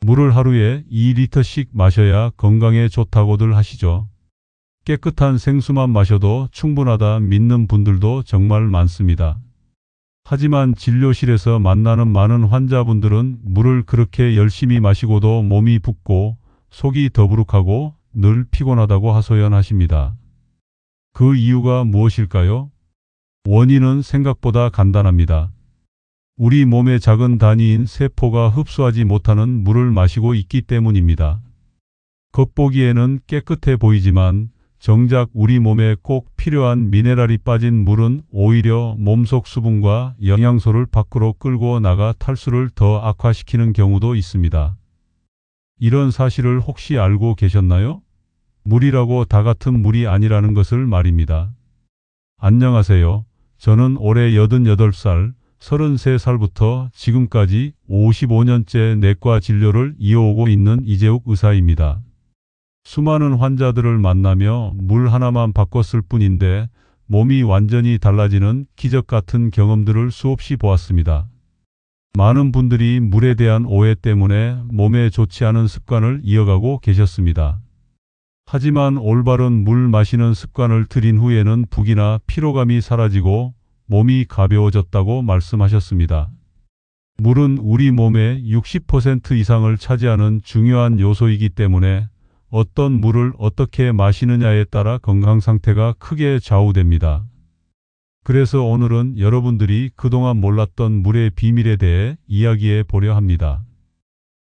물을 하루에 2리터씩 마셔야 건강에 좋다고들 하시죠. 깨끗한 생수만 마셔도 충분하다 믿는 분들도 정말 많습니다. 하지만 진료실에서 만나는 많은 환자분들은 물을 그렇게 열심히 마시고도 몸이 붓고 속이 더부룩하고 늘 피곤하다고 하소연하십니다. 그 이유가 무엇일까요? 원인은 생각보다 간단합니다. 우리 몸의 작은 단위인 세포가 흡수하지 못하는 물을 마시고 있기 때문입니다. 겉보기에는 깨끗해 보이지만 정작 우리 몸에 꼭 필요한 미네랄이 빠진 물은 오히려 몸속 수분과 영양소를 밖으로 끌고 나가 탈수를 더 악화시키는 경우도 있습니다. 이런 사실을 혹시 알고 계셨나요? 물이라고 다 같은 물이 아니라는 것을 말입니다. 안녕하세요. 저는 올해 88살, 33살부터 지금까지 55년째 내과 진료를 이어오고 있는 이재욱 의사입니다. 수많은 환자들을 만나며 물 하나만 바꿨을 뿐인데 몸이 완전히 달라지는 기적 같은 경험들을 수없이 보았습니다. 많은 분들이 물에 대한 오해 때문에 몸에 좋지 않은 습관을 이어가고 계셨습니다. 하지만 올바른 물 마시는 습관을 들인 후에는 붓기나 피로감이 사라지고 몸이 가벼워졌다고 말씀하셨습니다. 물은 우리 몸의 60% 이상을 차지하는 중요한 요소이기 때문에 어떤 물을 어떻게 마시느냐에 따라 건강 상태가 크게 좌우됩니다. 그래서 오늘은 여러분들이 그동안 몰랐던 물의 비밀에 대해 이야기해 보려 합니다.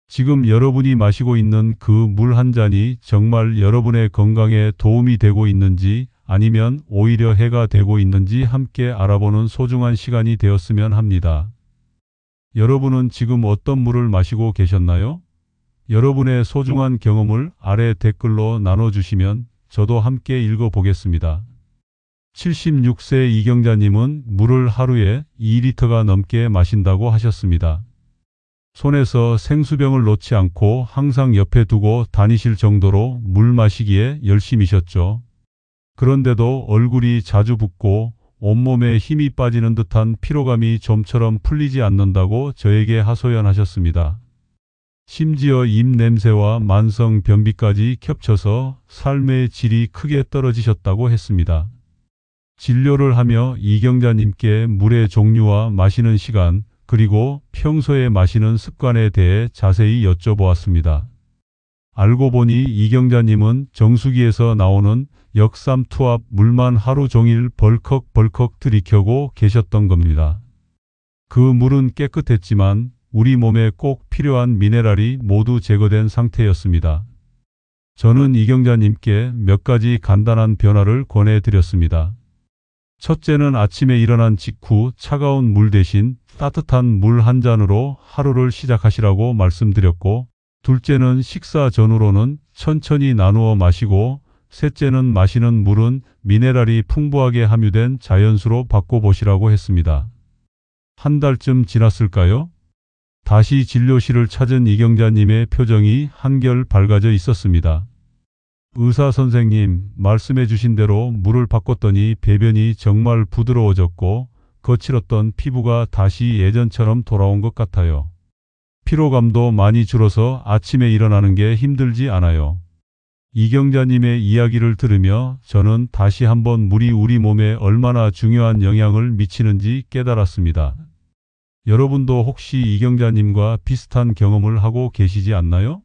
지금 여러분이 마시고 있는 그 물 한 잔이 정말 여러분의 건강에 도움이 되고 있는지 아니면 오히려 해가 되고 있는지 함께 알아보는 소중한 시간이 되었으면 합니다. 여러분은 지금 어떤 물을 마시고 계셨나요? 여러분의 소중한 경험을 아래 댓글로 나눠주시면 저도 함께 읽어보겠습니다. 76세 이경자님은 물을 하루에 2리터가 넘게 마신다고 하셨습니다. 손에서 생수병을 놓지 않고 항상 옆에 두고 다니실 정도로 물 마시기에 열심이셨죠. 그런데도 얼굴이 자주 붓고 온몸에 힘이 빠지는 듯한 피로감이 좀처럼 풀리지 않는다고 저에게 하소연하셨습니다. 심지어 입냄새와 만성 변비까지 겹쳐서 삶의 질이 크게 떨어지셨다고 했습니다. 진료를 하며 이경자님께 물의 종류와 마시는 시간, 그리고 평소에 마시는 습관에 대해 자세히 여쭤보았습니다. 알고 보니 이경자님은 정수기에서 나오는 역삼투압 물만 하루 종일 벌컥벌컥 들이켜고 계셨던 겁니다. 그 물은 깨끗했지만 우리 몸에 꼭 필요한 미네랄이 모두 제거된 상태였습니다. 저는 이경자님께 몇 가지 간단한 변화를 권해드렸습니다. 첫째는 아침에 일어난 직후 차가운 물 대신 따뜻한 물 한 잔으로 하루를 시작하시라고 말씀드렸고, 둘째는 식사 전후로는 천천히 나누어 마시고, 셋째는 마시는 물은 미네랄이 풍부하게 함유된 자연수로 바꿔보시라고 했습니다. 한 달쯤 지났을까요? 다시 진료실을 찾은 이경자님의 표정이 한결 밝아져 있었습니다. 의사 선생님, 말씀해 주신 대로 물을 바꿨더니 배변이 정말 부드러워졌고 거칠었던 피부가 다시 예전처럼 돌아온 것 같아요. 피로감도 많이 줄어서 아침에 일어나는 게 힘들지 않아요. 이경자님의 이야기를 들으며 저는 다시 한번 물이 우리 몸에 얼마나 중요한 영향을 미치는지 깨달았습니다. 여러분도 혹시 이경자님과 비슷한 경험을 하고 계시지 않나요?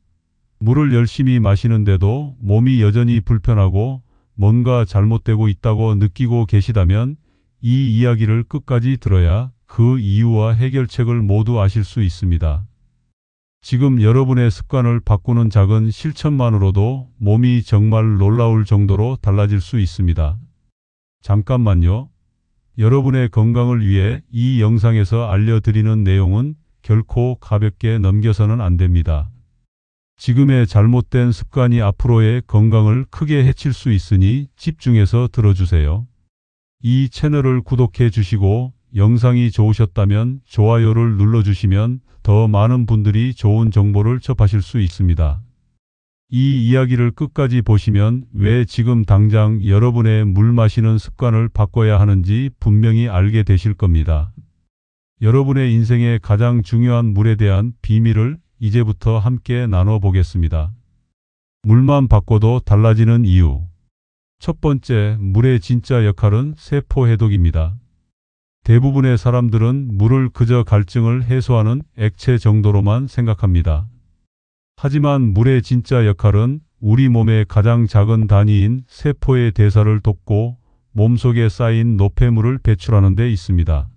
물을 열심히 마시는데도 몸이 여전히 불편하고 뭔가 잘못되고 있다고 느끼고 계시다면 이 이야기를 끝까지 들어야 그 이유와 해결책을 모두 아실 수 있습니다. 지금 여러분의 습관을 바꾸는 작은 실천만으로도 몸이 정말 놀라울 정도로 달라질 수 있습니다. 잠깐만요. 여러분의 건강을 위해 이 영상에서 알려드리는 내용은 결코 가볍게 넘겨서는 안 됩니다. 지금의 잘못된 습관이 앞으로의 건강을 크게 해칠 수 있으니 집중해서 들어주세요. 이 채널을 구독해 주시고 영상이 좋으셨다면 좋아요를 눌러주시면 더 많은 분들이 좋은 정보를 접하실 수 있습니다. 이 이야기를 끝까지 보시면 왜 지금 당장 여러분의 물 마시는 습관을 바꿔야 하는지 분명히 알게 되실 겁니다. 여러분의 인생의 가장 중요한 물에 대한 비밀을 이제부터 함께 나눠보겠습니다. 물만 바꿔도 달라지는 이유. 첫 번째, 물의 진짜 역할은 세포 해독입니다. 대부분의 사람들은 물을 그저 갈증을 해소하는 액체 정도로만 생각합니다. 하지만 물의 진짜 역할은 우리 몸의 가장 작은 단위인 세포의 대사를 돕고 몸속에 쌓인 노폐물을 배출하는 데 있습니다.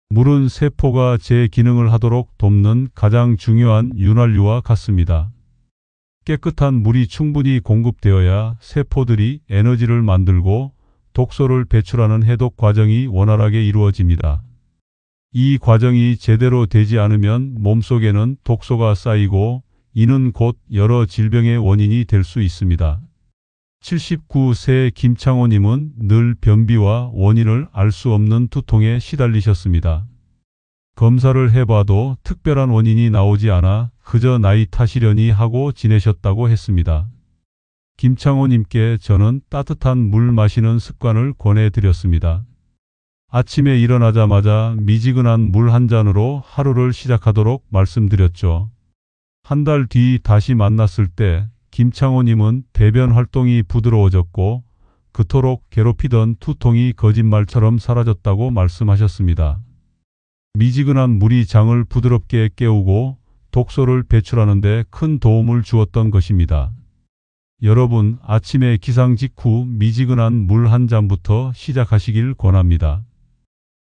물은 세포가 제 기능을 하도록 돕는 가장 중요한 윤활유와 같습니다. 깨끗한 물이 충분히 공급되어야 세포들이 에너지를 만들고 독소를 배출하는 해독 과정이 원활하게 이루어집니다. 이 과정이 제대로 되지 않으면 몸속에는 독소가 쌓이고 이는 곧 여러 질병의 원인이 될 수 있습니다. 79세 김창호님은 늘 변비와 원인을 알 수 없는 두통에 시달리셨습니다. 검사를 해봐도 특별한 원인이 나오지 않아 그저 나이 탓이려니 하고 지내셨다고 했습니다. 김창호님께 저는 따뜻한 물 마시는 습관을 권해드렸습니다. 아침에 일어나자마자 미지근한 물 한 잔으로 하루를 시작하도록 말씀드렸죠. 한 달 뒤 다시 만났을 때 김창호님은 배변 활동이 부드러워졌고 그토록 괴롭히던 두통이 거짓말처럼 사라졌다고 말씀하셨습니다. 미지근한 물이 장을 부드럽게 깨우고 독소를 배출하는 데 큰 도움을 주었던 것입니다. 여러분, 아침에 기상 직후 미지근한 물 한 잔부터 시작하시길 권합니다.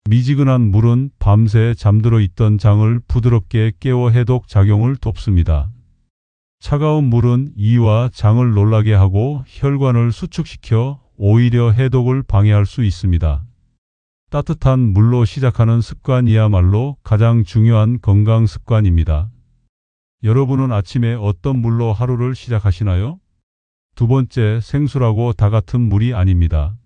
미지근한 물은 밤새 잠들어 있던 장을 부드럽게 깨워 해독 작용을 돕습니다. 차가운 물은 이와 장을 놀라게 하고 혈관을 수축시켜 오히려 해독을 방해할 수 있습니다. 따뜻한 물로 시작하는 습관이야말로 가장 중요한 건강 습관입니다. 여러분은 아침에 어떤 물로 하루를 시작하시나요? 두 번째, 생수라고 다 같은 물이 아닙니다.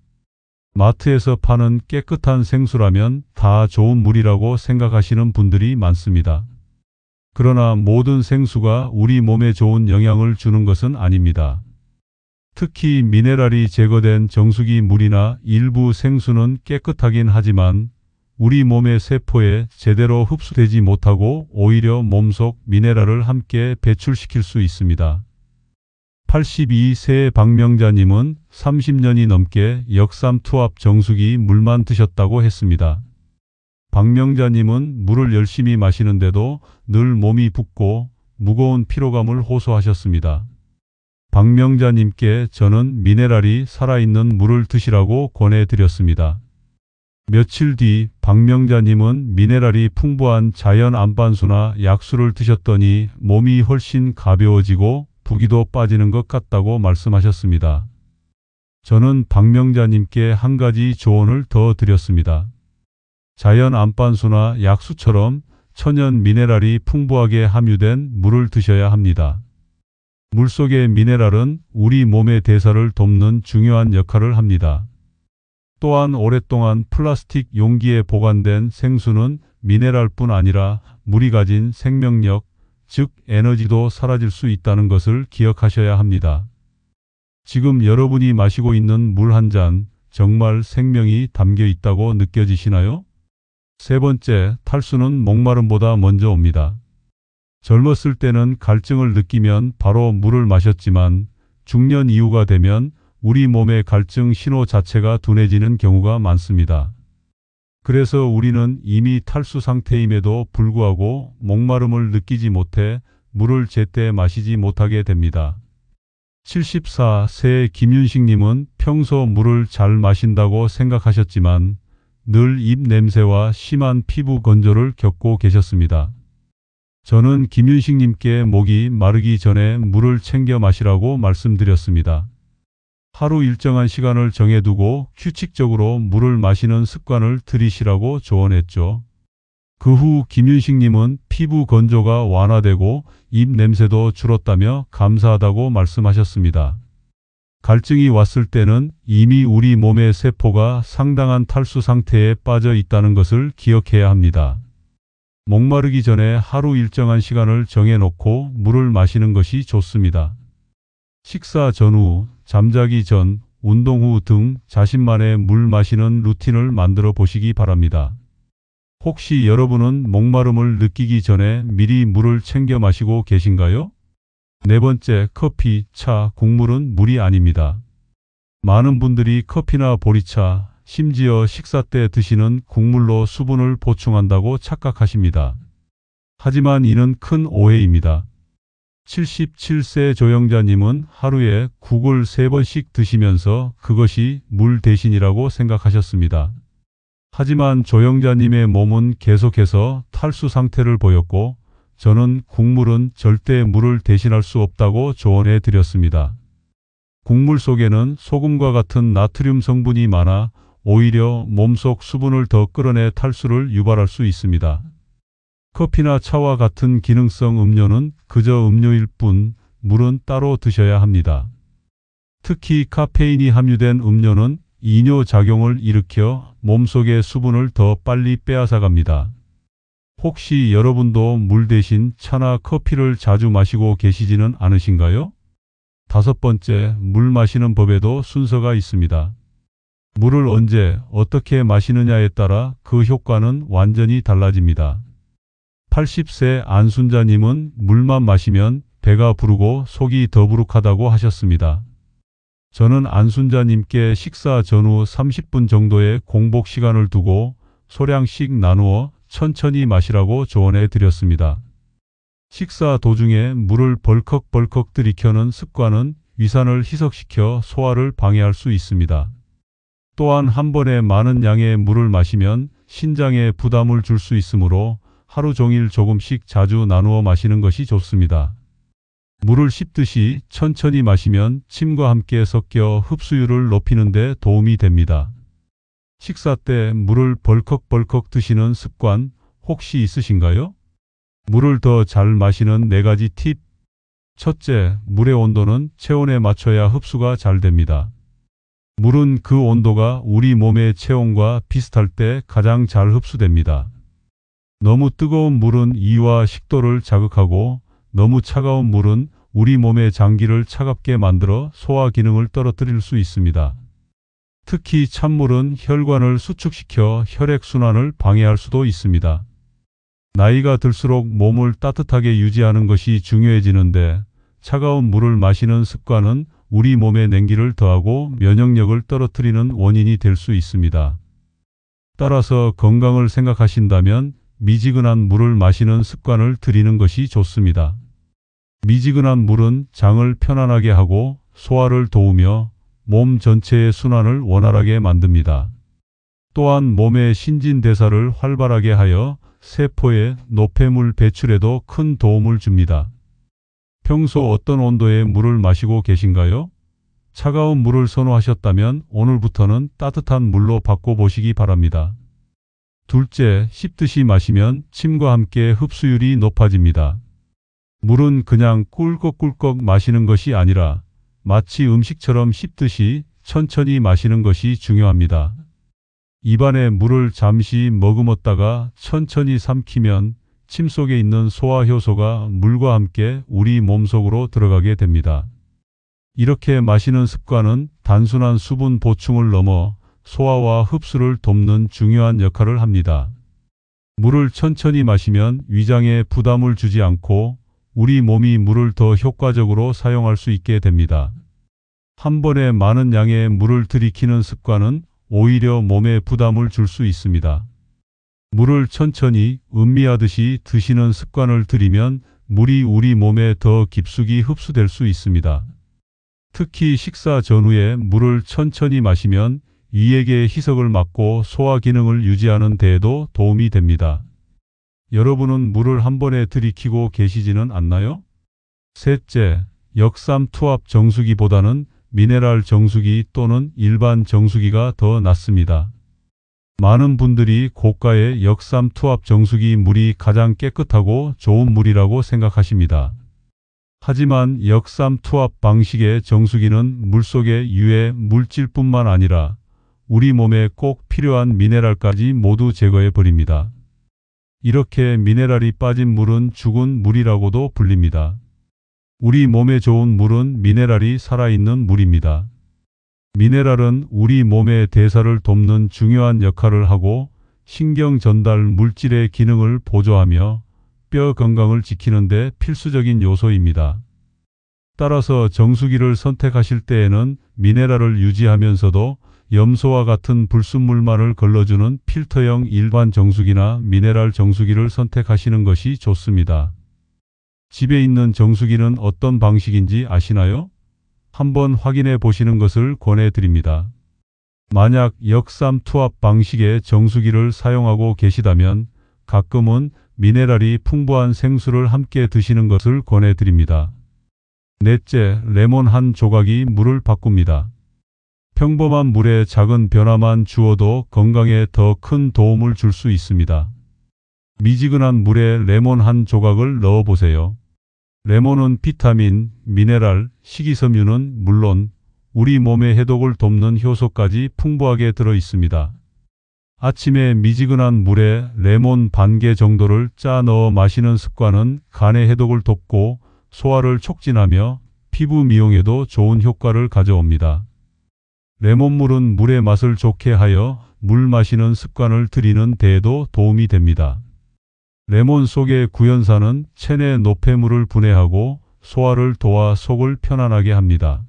마트에서 파는 깨끗한 생수라면 다 좋은 물이라고 생각하시는 분들이 많습니다. 그러나 모든 생수가 우리 몸에 좋은 영향을 주는 것은 아닙니다. 특히 미네랄이 제거된 정수기 물이나 일부 생수는 깨끗하긴 하지만 우리 몸의 세포에 제대로 흡수되지 못하고 오히려 몸속 미네랄을 함께 배출시킬 수 있습니다. 82세 박명자님은 30년이 넘게 역삼 투압 정수기 물만 드셨다고 했습니다. 박명자님은 물을 열심히 마시는데도 늘 몸이 붓고 무거운 피로감을 호소하셨습니다. 박명자님께 저는 미네랄이 살아있는 물을 드시라고 권해드렸습니다. 며칠 뒤 박명자님은 미네랄이 풍부한 자연 안반수나 약수를 드셨더니 몸이 훨씬 가벼워지고 부기도 빠지는 것 같다고 말씀하셨습니다. 저는 박명자님께 한 가지 조언을 더 드렸습니다. 자연 안반수나 약수처럼 천연 미네랄이 풍부하게 함유된 물을 드셔야 합니다. 물속의 미네랄은 우리 몸의 대사를 돕는 중요한 역할을 합니다. 또한 오랫동안 플라스틱 용기에 보관된 생수는 미네랄뿐 아니라 물이 가진 생명력, 즉 에너지도 사라질 수 있다는 것을 기억하셔야 합니다. 지금 여러분이 마시고 있는 물 한 잔, 정말 생명이 담겨 있다고 느껴지시나요? 세 번째, 탈수는 목마름보다 먼저 옵니다. 젊었을 때는 갈증을 느끼면 바로 물을 마셨지만 중년 이후가 되면 우리 몸의 갈증 신호 자체가 둔해지는 경우가 많습니다. 그래서 우리는 이미 탈수 상태임에도 불구하고 목마름을 느끼지 못해 물을 제때 마시지 못하게 됩니다. 74세 김윤식님은 평소 물을 잘 마신다고 생각하셨지만 늘 입 냄새와 심한 피부 건조를 겪고 계셨습니다. 저는 김윤식님께 목이 마르기 전에 물을 챙겨 마시라고 말씀드렸습니다. 하루 일정한 시간을 정해두고 규칙적으로 물을 마시는 습관을 들이시라고 조언했죠. 그 후 김윤식님은 피부 건조가 완화되고 입 냄새도 줄었다며 감사하다고 말씀하셨습니다. 갈증이 왔을 때는 이미 우리 몸의 세포가 상당한 탈수 상태에 빠져 있다는 것을 기억해야 합니다. 목마르기 전에 하루 일정한 시간을 정해놓고 물을 마시는 것이 좋습니다. 식사 전후, 잠자기 전, 운동 후 등 자신만의 물 마시는 루틴을 만들어 보시기 바랍니다. 혹시 여러분은 목마름을 느끼기 전에 미리 물을 챙겨 마시고 계신가요? 네 번째, 커피, 차, 국물은 물이 아닙니다. 많은 분들이 커피나 보리차, 심지어 식사 때 드시는 국물로 수분을 보충한다고 착각하십니다. 하지만 이는 큰 오해입니다. 77세 조영자님은 하루에 국을 3번씩 드시면서 그것이 물 대신이라고 생각하셨습니다. 하지만 조영자님의 몸은 계속해서 탈수 상태를 보였고 저는 국물은 절대 물을 대신할 수 없다고 조언해 드렸습니다. 국물 속에는 소금과 같은 나트륨 성분이 많아 오히려 몸속 수분을 더 끌어내 탈수를 유발할 수 있습니다. 커피나 차와 같은 기능성 음료는 그저 음료일 뿐 물은 따로 드셔야 합니다. 특히 카페인이 함유된 음료는 이뇨 작용을 일으켜 몸속의 수분을 더 빨리 빼앗아갑니다. 혹시 여러분도 물 대신 차나 커피를 자주 마시고 계시지는 않으신가요? 다섯 번째, 물 마시는 법에도 순서가 있습니다. 물을 언제, 어떻게 마시느냐에 따라 그 효과는 완전히 달라집니다. 80세 안순자님은 물만 마시면 배가 부르고 속이 더부룩하다고 하셨습니다. 저는 안순자님께 식사 전후 30분 정도의 공복 시간을 두고 소량씩 나누어 천천히 마시라고 조언해 드렸습니다. 식사 도중에 물을 벌컥벌컥 들이켜는 습관은 위산을 희석시켜 소화를 방해할 수 있습니다. 또한 한 번에 많은 양의 물을 마시면 신장에 부담을 줄 수 있으므로 하루 종일 조금씩 자주 나누어 마시는 것이 좋습니다. 물을 씹듯이 천천히 마시면 침과 함께 섞여 흡수율을 높이는 데 도움이 됩니다. 식사 때 물을 벌컥벌컥 드시는 습관 혹시 있으신가요? 물을 더 잘 마시는 4가지 팁. 첫째, 물의 온도는 체온에 맞춰야 흡수가 잘 됩니다. 물은 그 온도가 우리 몸의 체온과 비슷할 때 가장 잘 흡수됩니다. 너무 뜨거운 물은 이와 식도를 자극하고 너무 차가운 물은 우리 몸의 장기를 차갑게 만들어 소화 기능을 떨어뜨릴 수 있습니다. 특히 찬물은 혈관을 수축시켜 혈액순환을 방해할 수도 있습니다. 나이가 들수록 몸을 따뜻하게 유지하는 것이 중요해지는데 차가운 물을 마시는 습관은 우리 몸에 냉기를 더하고 면역력을 떨어뜨리는 원인이 될 수 있습니다. 따라서 건강을 생각하신다면 미지근한 물을 마시는 습관을 들이는 것이 좋습니다. 미지근한 물은 장을 편안하게 하고 소화를 도우며 몸 전체의 순환을 원활하게 만듭니다. 또한 몸의 신진대사를 활발하게 하여 세포의 노폐물 배출에도 큰 도움을 줍니다. 평소 어떤 온도의 물을 마시고 계신가요? 차가운 물을 선호하셨다면 오늘부터는 따뜻한 물로 바꿔보시기 바랍니다. 둘째, 씹듯이 마시면 침과 함께 흡수율이 높아집니다. 물은 그냥 꿀꺽꿀꺽 마시는 것이 아니라 마치 음식처럼 씹듯이 천천히 마시는 것이 중요합니다. 입안에 물을 잠시 머금었다가 천천히 삼키면 침 속에 있는 소화 효소가 물과 함께 우리 몸속으로 들어가게 됩니다. 이렇게 마시는 습관은 단순한 수분 보충을 넘어 소화와 흡수를 돕는 중요한 역할을 합니다. 물을 천천히 마시면 위장에 부담을 주지 않고 우리 몸이 물을 더 효과적으로 사용할 수 있게 됩니다. 한 번에 많은 양의 물을 들이키는 습관은 오히려 몸에 부담을 줄 수 있습니다. 물을 천천히 음미하듯이 드시는 습관을 들이면 물이 우리 몸에 더 깊숙이 흡수될 수 있습니다. 특히 식사 전후에 물을 천천히 마시면 위액의 희석을 막고 소화 기능을 유지하는 데에도 도움이 됩니다. 여러분은 물을 한 번에 들이키고 계시지는 않나요? 셋째, 역삼 투압 정수기보다는 미네랄 정수기 또는 일반 정수기가 더 낫습니다. 많은 분들이 고가의 역삼 투압 정수기 물이 가장 깨끗하고 좋은 물이라고 생각하십니다. 하지만 역삼 투압 방식의 정수기는 물속의 유해 물질뿐만 아니라 우리 몸에 꼭 필요한 미네랄까지 모두 제거해 버립니다. 이렇게 미네랄이 빠진 물은 죽은 물이라고도 불립니다. 우리 몸에 좋은 물은 미네랄이 살아있는 물입니다. 미네랄은 우리 몸의 대사를 돕는 중요한 역할을 하고 신경 전달 물질의 기능을 보조하며 뼈 건강을 지키는 데 필수적인 요소입니다. 따라서 정수기를 선택하실 때에는 미네랄을 유지하면서도 염소와 같은 불순물만을 걸러주는 필터형 일반 정수기나 미네랄 정수기를 선택하시는 것이 좋습니다. 집에 있는 정수기는 어떤 방식인지 아시나요? 한번 확인해 보시는 것을 권해드립니다. 만약 역삼 투합 방식의 정수기를 사용하고 계시다면 가끔은 미네랄이 풍부한 생수를 함께 드시는 것을 권해드립니다. 넷째, 레몬 한 조각이 물을 바꿉니다. 평범한 물에 작은 변화만 주어도 건강에 더 큰 도움을 줄 수 있습니다. 미지근한 물에 레몬 한 조각을 넣어 보세요. 레몬은 비타민, 미네랄, 식이섬유는 물론 우리 몸의 해독을 돕는 효소까지 풍부하게 들어 있습니다. 아침에 미지근한 물에 레몬 반 개 정도를 짜 넣어 마시는 습관은 간의 해독을 돕고 소화를 촉진하며 피부 미용에도 좋은 효과를 가져옵니다. 레몬물은 물의 맛을 좋게 하여 물 마시는 습관을 들이는 데에도 도움이 됩니다. 레몬 속의 구연산은 체내 노폐물을 분해하고 소화를 도와 속을 편안하게 합니다.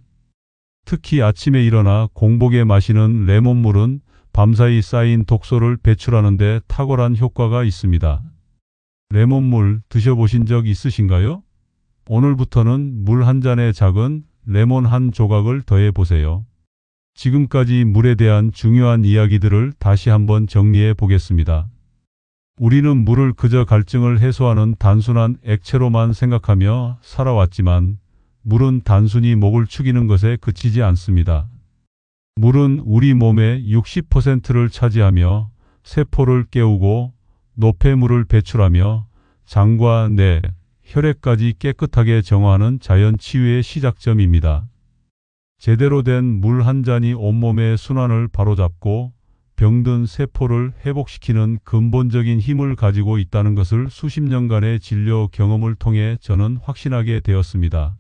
특히 아침에 일어나 공복에 마시는 레몬물은 밤사이 쌓인 독소를 배출하는 데 탁월한 효과가 있습니다. 레몬물 드셔보신 적 있으신가요? 오늘부터는 물 한 잔에 작은 레몬 한 조각을 더해 보세요. 지금까지 물에 대한 중요한 이야기들을 다시 한번 정리해 보겠습니다. 우리는 물을 그저 갈증을 해소하는 단순한 액체로만 생각하며 살아왔지만 물은 단순히 목을 축이는 것에 그치지 않습니다. 물은 우리 몸의 60%를 차지하며 세포를 깨우고 노폐물을 배출하며 장과 뇌, 혈액까지 깨끗하게 정화하는 자연 치유의 시작점입니다. 제대로 된 물 한 잔이 온몸의 순환을 바로잡고 병든 세포를 회복시키는 근본적인 힘을 가지고 있다는 것을 수십 년간의 진료 경험을 통해 저는 확신하게 되었습니다.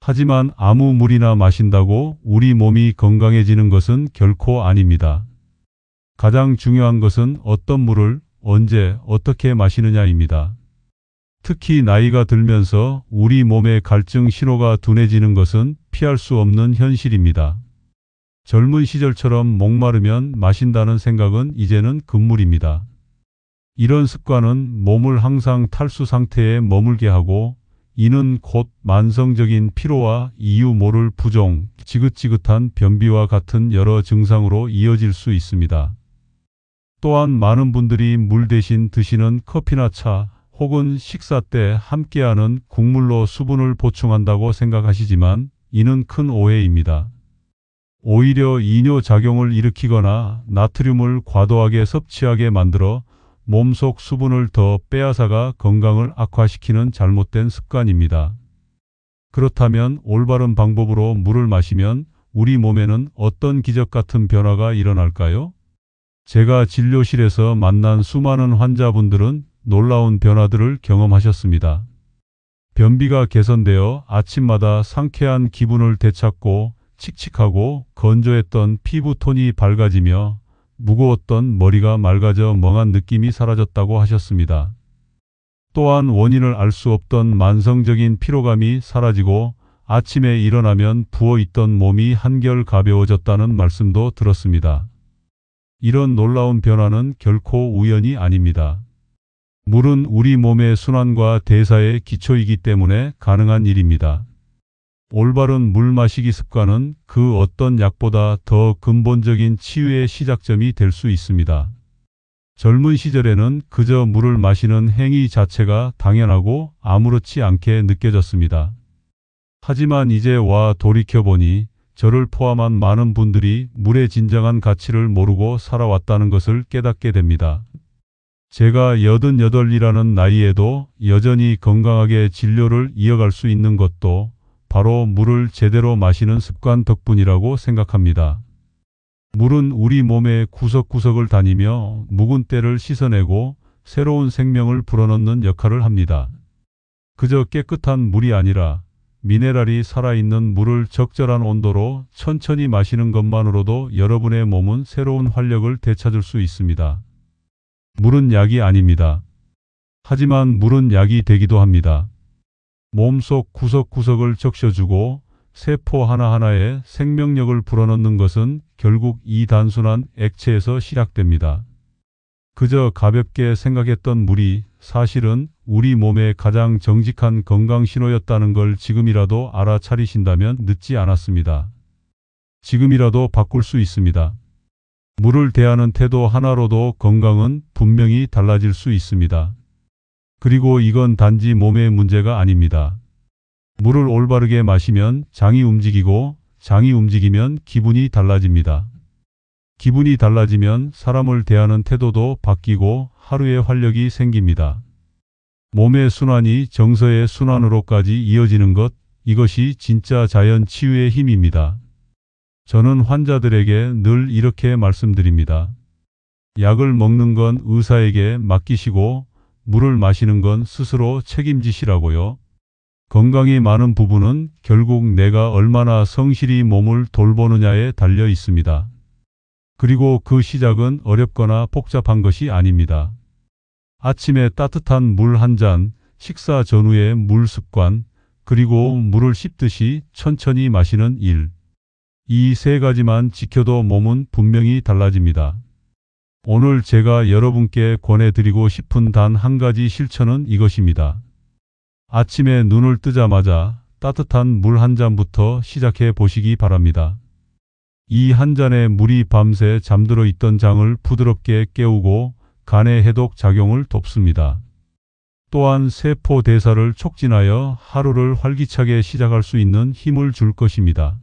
하지만 아무 물이나 마신다고 우리 몸이 건강해지는 것은 결코 아닙니다. 가장 중요한 것은 어떤 물을 언제 어떻게 마시느냐입니다. 특히 나이가 들면서 우리 몸의 갈증 신호가 둔해지는 것은 피할 수 없는 현실입니다. 젊은 시절처럼 목마르면 마신다는 생각은 이제는 금물입니다. 이런 습관은 몸을 항상 탈수 상태에 머물게 하고 이는 곧 만성적인 피로와 이유 모를 부종, 지긋지긋한 변비와 같은 여러 증상으로 이어질 수 있습니다. 또한 많은 분들이 물 대신 드시는 커피나 차 혹은 식사 때 함께하는 국물로 수분을 보충한다고 생각하시지만 이는 큰 오해입니다. 오히려 이뇨작용을 일으키거나 나트륨을 과도하게 섭취하게 만들어 몸속 수분을 더 빼앗아가 건강을 악화시키는 잘못된 습관입니다. 그렇다면 올바른 방법으로 물을 마시면 우리 몸에는 어떤 기적 같은 변화가 일어날까요? 제가 진료실에서 만난 수많은 환자분들은 놀라운 변화들을 경험하셨습니다. 변비가 개선되어 아침마다 상쾌한 기분을 되찾고 칙칙하고 건조했던 피부톤이 밝아지며 무거웠던 머리가 맑아져 멍한 느낌이 사라졌다고 하셨습니다. 또한 원인을 알 수 없던 만성적인 피로감이 사라지고 아침에 일어나면 부어있던 몸이 한결 가벼워졌다는 말씀도 들었습니다. 이런 놀라운 변화는 결코 우연이 아닙니다. 물은 우리 몸의 순환과 대사의 기초이기 때문에 가능한 일입니다. 올바른 물 마시기 습관은 그 어떤 약보다 더 근본적인 치유의 시작점이 될 수 있습니다. 젊은 시절에는 그저 물을 마시는 행위 자체가 당연하고 아무렇지 않게 느껴졌습니다. 하지만 이제 와 돌이켜보니 저를 포함한 많은 분들이 물의 진정한 가치를 모르고 살아왔다는 것을 깨닫게 됩니다. 제가 88이라는 나이에도 여전히 건강하게 진료를 이어갈 수 있는 것도 바로 물을 제대로 마시는 습관 덕분이라고 생각합니다. 물은 우리 몸의 구석구석을 다니며 묵은 때를 씻어내고 새로운 생명을 불어넣는 역할을 합니다. 그저 깨끗한 물이 아니라 미네랄이 살아있는 물을 적절한 온도로 천천히 마시는 것만으로도 여러분의 몸은 새로운 활력을 되찾을 수 있습니다. 물은 약이 아닙니다. 하지만 물은 약이 되기도 합니다. 몸속 구석구석을 적셔주고 세포 하나하나에 생명력을 불어넣는 것은 결국 이 단순한 액체에서 시작됩니다. 그저 가볍게 생각했던 물이 사실은 우리 몸의 가장 정직한 건강 신호였다는 걸 지금이라도 알아차리신다면 늦지 않았습니다. 지금이라도 바꿀 수 있습니다. 물을 대하는 태도 하나로도 건강은 분명히 달라질 수 있습니다. 그리고 이건 단지 몸의 문제가 아닙니다. 물을 올바르게 마시면 장이 움직이고 장이 움직이면 기분이 달라집니다. 기분이 달라지면 사람을 대하는 태도도 바뀌고 하루의 활력이 생깁니다. 몸의 순환이 정서의 순환으로까지 이어지는 것, 이것이 진짜 자연 치유의 힘입니다. 저는 환자들에게 늘 이렇게 말씀드립니다. 약을 먹는 건 의사에게 맡기시고 물을 마시는 건 스스로 책임지시라고요. 건강이 많은 부분은 결국 내가 얼마나 성실히 몸을 돌보느냐에 달려 있습니다. 그리고 그 시작은 어렵거나 복잡한 것이 아닙니다. 아침에 따뜻한 물 한 잔, 식사 전후의 물 습관, 그리고 물을 씹듯이 천천히 마시는 일. 이 세 가지만 지켜도 몸은 분명히 달라집니다. 오늘 제가 여러분께 권해드리고 싶은 단 한 가지 실천은 이것입니다. 아침에 눈을 뜨자마자 따뜻한 물 한 잔부터 시작해 보시기 바랍니다. 이 한 잔의 물이 밤새 잠들어 있던 장을 부드럽게 깨우고 간의 해독 작용을 돕습니다. 또한 세포 대사를 촉진하여 하루를 활기차게 시작할 수 있는 힘을 줄 것입니다.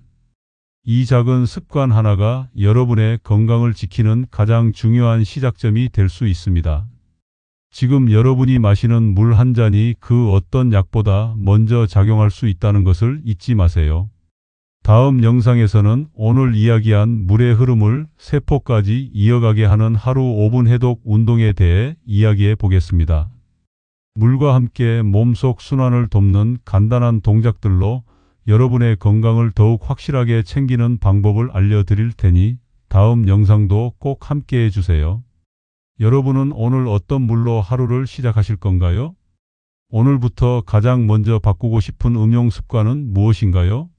이 작은 습관 하나가 여러분의 건강을 지키는 가장 중요한 시작점이 될 수 있습니다. 지금 여러분이 마시는 물 한 잔이 그 어떤 약보다 먼저 작용할 수 있다는 것을 잊지 마세요. 다음 영상에서는 오늘 이야기한 물의 흐름을 세포까지 이어가게 하는 하루 5분 해독 운동에 대해 이야기해 보겠습니다. 물과 함께 몸속 순환을 돕는 간단한 동작들로 여러분의 건강을 더욱 확실하게 챙기는 방법을 알려드릴 테니 다음 영상도 꼭 함께 해주세요. 여러분은 오늘 어떤 물로 하루를 시작하실 건가요? 오늘부터 가장 먼저 바꾸고 싶은 음용 습관은 무엇인가요?